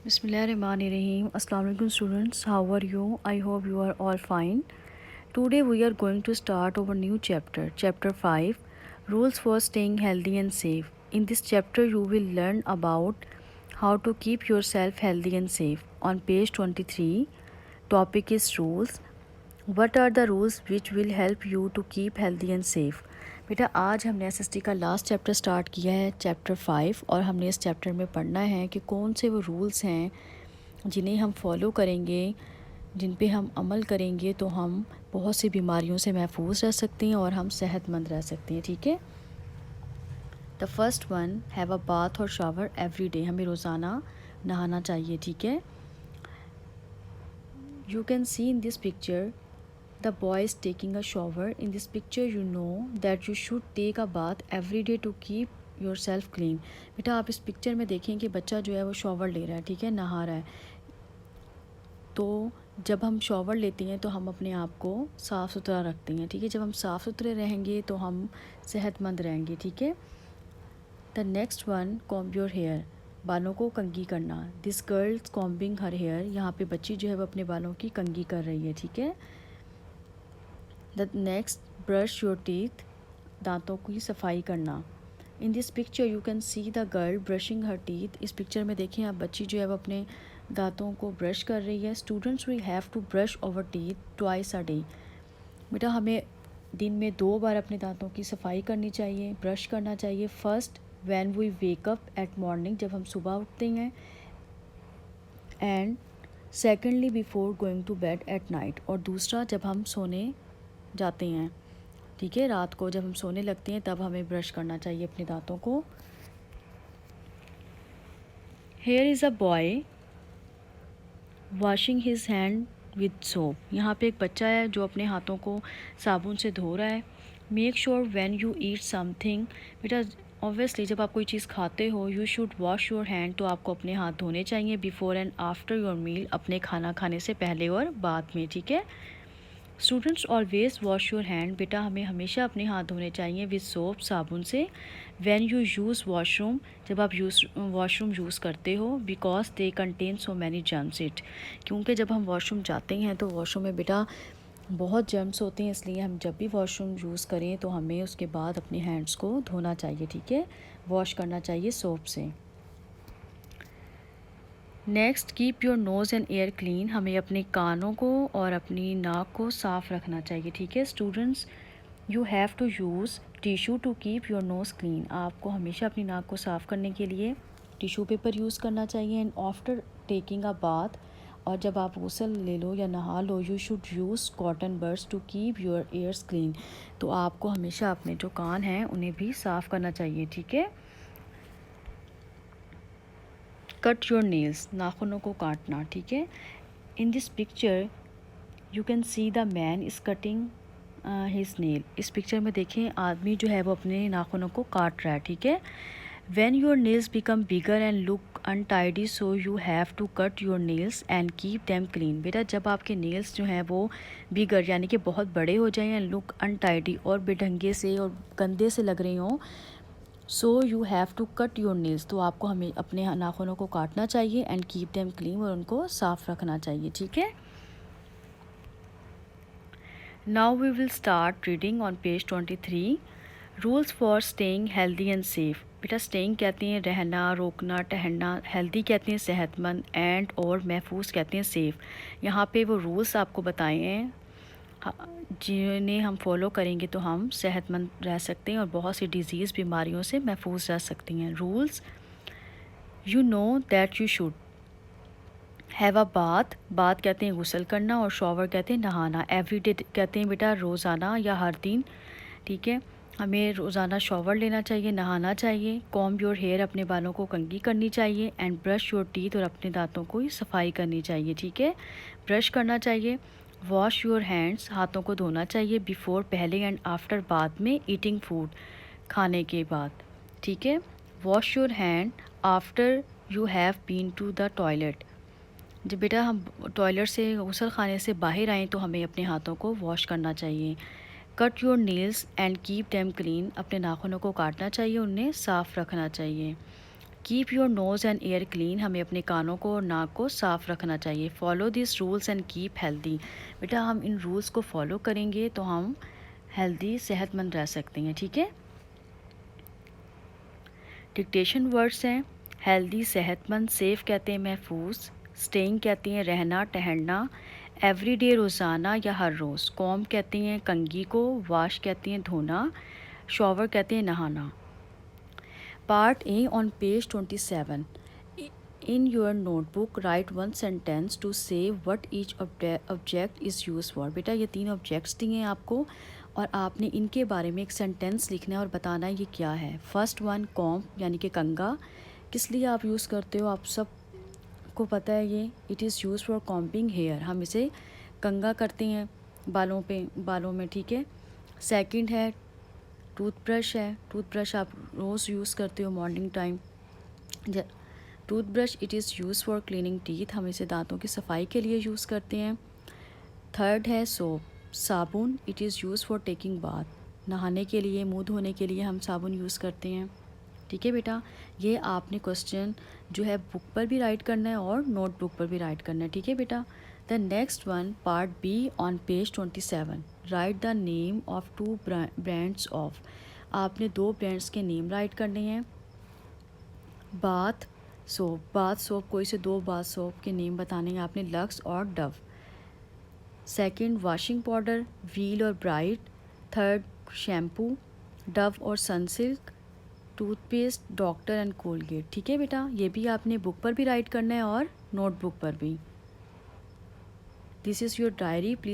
Bismillahirrahmanirrahim. Assalamu alaikum students. How are you? I hope you are all fine. Today we are going to start our new chapter, chapter 5, Rules for Staying Healthy and Safe. In this chapter you will learn about how to keep yourself healthy and safe. On page 23, topic is rules. What are the rules which will help you to keep healthy and safe? बेटा आज हमने SST का last chapter start किया है, chapter 5, और हमने इस chapter में पढ़ना है कि कौन से वो रूल्स हैं जिन्हें हम फॉलो करेंगे, जिन पे हम अमल करेंगे तो हम बहुत सी बीमारियों से महफूज रह सकते हैं और हम सेहतमंद रह सकते हैं। ठीक है। The first one, have a bath और शावर एवरी डे। हमें रोज़ाना नहाना चाहिए। ठीक है। You can see in this picture the boy is taking a shower. In this picture you know that you should take a bath every day to keep yourself clean. बेटा आप इस picture में देखें कि बच्चा जो है वो शॉवर ले रहा है। ठीक है, नहा रहा है। तो जब हम शॉवर लेते हैं तो हम अपने आप को साफ़ सुथरा रखते हैं। ठीक है, जब हम साफ़ सुथरे रहेंगे तो हम सेहतमंद रहेंगे। ठीक है। The next one, comb your hair. बालों को कंघी करना। This girl combing her hair. यहाँ पे बच्ची जो है वो अपने बालों की कंघी कर रही है। ठीक है। The next, brush your teeth. दांतों की सफाई करना। In this picture you can see the girl brushing her teeth. इस पिक्चर में देखें आप, बच्ची जो है वो अपने दांतों को ब्रश कर रही है। Students we have to brush over teeth twice a day. बेटा हमें दिन में 2 बार अपने दांतों की सफाई करनी चाहिए, ब्रश करना चाहिए। First when we wake up at morning, जब हम सुबह उठते हैं, and secondly before going to bed at night, और दूसरा जब हम सोने जाते हैं। ठीक है, रात को जब हम सोने लगते हैं तब हमें ब्रश करना चाहिए अपने दांतों को। Here is a boy washing his hand with soap. यहाँ पे एक बच्चा है जो अपने हाथों को साबुन से धो रहा है। Make sure when you eat something. बेटा ऑब्वियसली जब आप कोई चीज़ खाते हो, you should wash your hand, तो आपको अपने हाथ धोने चाहिए before and after your meal, अपने खाना खाने से पहले और बाद में। ठीक है। Students always wash your hand. बेटा हमें हमेशा अपने हाथ धोने चाहिए विद सोप, साबुन से। व्हेन यू यूज़ वॉशरूम, जब आप वॉशरूम यूज़ करते हो, because they contain so many germs it, क्योंकि जब हम वॉशरूम जाते हैं तो वॉशरूम में बेटा बहुत जर्म्स होते हैं, इसलिए हम जब भी वॉशरूम यूज़ करें तो हमें उसके बाद अपने हैंड्स को धोना चाहिए। ठीक है, वॉश करना चाहिए सोप से। Next, keep your nose and ear clean. हमें अपने कानों को और अपनी नाक को साफ़ रखना चाहिए। ठीक है। Students you have to use tissue to keep your nose clean. आपको हमेशा अपनी नाक को साफ़ करने के लिए टिशू पेपर यूज़ करना चाहिए। And after taking a bath, और जब आप गुसल ले लो या नहा लो, you should use cotton buds to keep your ears clean. तो आपको हमेशा अपने जो कान हैं उन्हें भी साफ़ करना चाहिए। ठीक है। Cut your nails. नाखूनों को काटना। ठीक है। In this picture you can see the man is cutting his nail. इस पिक्चर में देखें आदमी जो है वो अपने नाखूनों को काट रहा है। ठीक है। When your nails become bigger and look untidy, so you have to cut your nails and keep them clean. बेटा जब आपके नेल्स जो हैं वो बिगर यानी कि बहुत बड़े हो जाएं, एंड लुक अनटाइडी, और बेढंगे से और गंदे से लग रहे हों, so you have to cut your nails, तो आपको हमें अपने नाखूनों को काटना चाहिए। एंड कीप देम क्लीन, और उनको साफ़ रखना चाहिए। ठीक है। Now we will start reading on page 23, rules for staying healthy and safe. बेटा स्टेइंग कहते हैं रहना, रोकना, ठहरना, हेल्दी कहते हैं सेहतमंद, एंड और महफूज कहते हैं सेफ़। यहाँ पे वो रूल्स आपको बताए हैं जिन्हें हम फॉलो करेंगे तो हम सेहतमंद रह सकते हैं और बहुत सी डिजीज़ बीमारियों से महफूज रह सकती हैं। Rules, you know that you should have a bath. Bath कहते हैं गुसल करना, और शॉवर कहते हैं नहाना। एवरी डे कहते हैं बेटा रोज़ाना या हर दिन। ठीक है, हमें रोज़ाना शॉवर लेना चाहिए, नहाना चाहिए। कॉम्ब योर हेयर, अपने बालों को कंघी करनी चाहिए। एंड ब्रश योर टीथ, और अपने दांतों को सफाई करनी चाहिए। ठीक है, ब्रश करना चाहिए। वॉश योर हैंड्स, हाथों को धोना चाहिए। बिफोर, पहले, एंड आफ्टर, बाद में। ईटिंग फूड, खाने के बाद। ठीक है। Wash your hand after you have been to the toilet. जब बेटा हम टॉयलेट से, गुसल खाने से बाहर आएँ तो हमें अपने हाथों को वॉश करना चाहिए। Cut your nails and keep them clean, अपने नाखूनों को काटना चाहिए, उन्हें साफ़ रखना चाहिए। Keep your nose and ear clean, हमें अपने कानों को और नाक को साफ़ रखना चाहिए। Follow this rules and keep healthy, बेटा हम इन रूल्स को फॉलो करेंगे तो हम हेल्दी सेहतमंद रह सकते हैं, ठीक है। डिक्टेशन वर्ड्स हैं हेल्दी सेहतमंद, सेफ़ कहते हैं महफूज, स्टेइंग कहते हैं रहना टहलना, एवरीडे रोज़ाना या हर रोज़, कॉम्ब कहते हैं कंघी को, वाश कहते हैं धोना, शॉवर कहते हैं नहाना। Part A on page 27. In your notebook, write one sentence to say what each object is used for. बेटा ये 3 ऑब्जेक्ट्स दिए हैं आपको और आपने इनके बारे में एक सेंटेंस लिखना है और बताना है ये क्या है। फर्स्ट वन कॉम्ब यानी कि कंघा, किस लिए आप यूज़ करते हो आप सब को पता है ये, it is use for combing hair, हम इसे कंघा करते हैं बालों में, ठीक है। सेकंड है टूथब्रश है, टूथब्रश आप रोज़ यूज़ करते हो morning time. Toothbrush it is use for cleaning teeth, हम इसे दांतों की सफाई के लिए यूज़ करते हैं। थर्ड है सोप, साबुन, it is use for taking bath, नहाने के लिए मुंह धोने के लिए हम साबुन यूज़ करते हैं, ठीक है बेटा। ये आपने क्वेश्चन जो है बुक पर भी राइट करना है और नोटबुक पर भी राइट करना है, ठीक है बेटा। The next one part be on page 27, right the name of 2 brands of, आपने 2 ब्रांड्स के नेम राइट करने हैं। बाथ सोप कोई से 2 बाथ सोप के नेम बताने हैं आपने, लक्स और Dove. Second washing powder wheel और ब्राइट। थर्ड शैम्पू डव और Sunsilk. Toothpaste doctor and Colgate, ठीक है बेटा। ये भी आपने बुक पर भी राइट करना है और नोटबुक पर भी। This is your diary, please